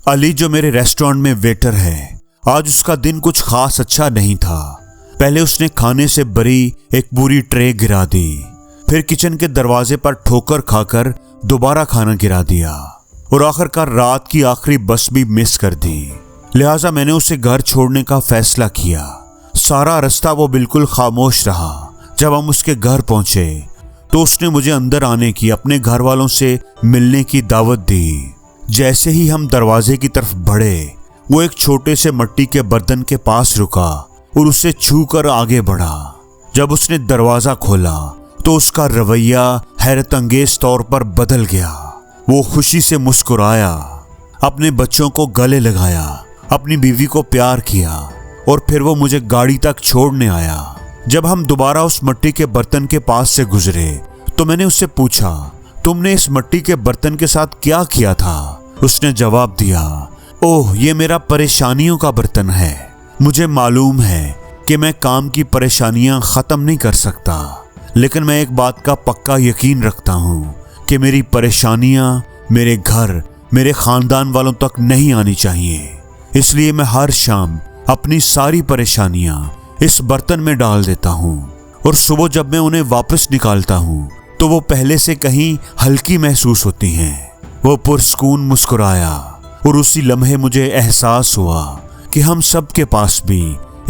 अली जो मेरे रेस्टोरेंट में वेटर है, आज उसका दिन कुछ खास अच्छा नहीं था। पहले उसने खाने से भरी एक पूरी ट्रे गिरा दी, फिर किचन के दरवाजे पर ठोकर खाकर दोबारा खाना गिरा दिया और आखिरकार रात की आखिरी बस भी मिस कर दी। लिहाजा मैंने उसे घर छोड़ने का फैसला किया। सारा रास्ता वो बिल्कुल खामोश रहा। जब हम उसके घर पहुंचे तो उसने मुझे अंदर आने की, अपने घर वालों से मिलने की दावत दी। जैसे ही हम दरवाजे की तरफ बढ़े, वो एक छोटे से मिट्टी के बर्तन के पास रुका और उसे छूकर आगे बढ़ा। जब उसने दरवाजा खोला तो उसका रवैया हैरत अंगेज तौर पर बदल गया। वो खुशी से मुस्कुराया, अपने बच्चों को गले लगाया, अपनी बीवी को प्यार किया और फिर वो मुझे गाड़ी तक छोड़ने आया। जब हम दोबारा उस मिट्टी के बर्तन के पास से गुजरे तो मैंने उससे पूछा, तुमने इस मिट्टी के बर्तन के साथ क्या किया था? उसने जवाब दिया, ओह, ये मेरा परेशानियों का बर्तन है। मुझे मालूम है कि मैं काम की परेशानियां खत्म नहीं कर सकता, लेकिन मैं एक बात का पक्का यकीन रखता हूँ कि मेरी परेशानियां मेरे घर, मेरे खानदान वालों तक नहीं आनी चाहिए। इसलिए मैं हर शाम अपनी सारी परेशानियां इस बर्तन में डाल देता हूँ और सुबह जब मैं उन्हें वापस निकालता हूँ तो वो पहले से कहीं हल्की महसूस होती हैं। वो पुरस्कून मुस्कुराया और उसी लम्हे मुझे एहसास हुआ कि हम सब के पास भी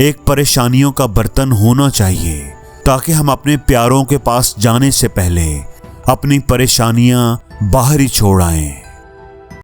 एक परेशानियों का बर्तन होना चाहिए, ताकि हम अपने प्यारों के पास जाने से पहले अपनी परेशानियां बाहर ही छोड़ आएं।